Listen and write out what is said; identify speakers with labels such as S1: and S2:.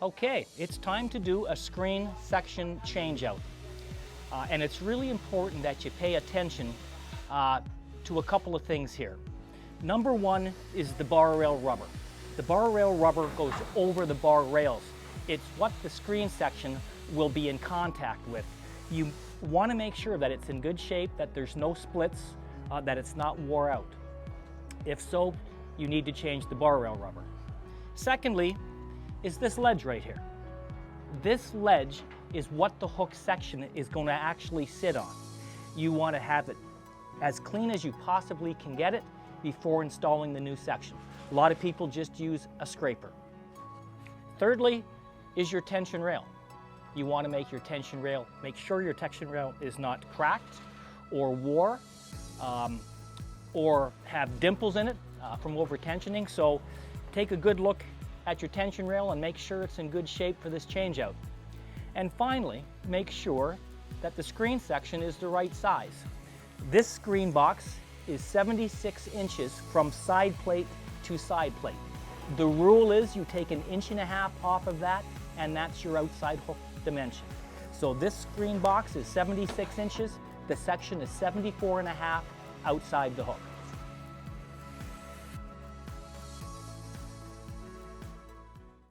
S1: Okay, it's time to do a screen section changeout. And it's really important that you pay attention to a couple of things here. Number one is the bar rail rubber. The bar rail rubber goes over the bar rails. It's what the screen section will be in contact with. You want to make sure that it's in good shape, that there's no splits, that it's not wore out. If so, you need to change the bar rail rubber. Secondly, is this ledge right here. This ledge is what the hook section is going to actually sit on. You want to have it as clean as you possibly can get it before installing the new section. A lot of people just use a scraper. Thirdly is your tension rail. You want to make sure your tension rail is not cracked or wore or have dimples in it from over tensioning. So take a good look at your tension rail and make sure it's in good shape for this changeout. And finally, make sure that the screen section is the right size. This screen box is 76 inches from side plate to side plate. The rule is you take 1.5 inches off of that, and that's your outside hook dimension. So this screen box is 76 inches, the section is 74.5 outside the hook.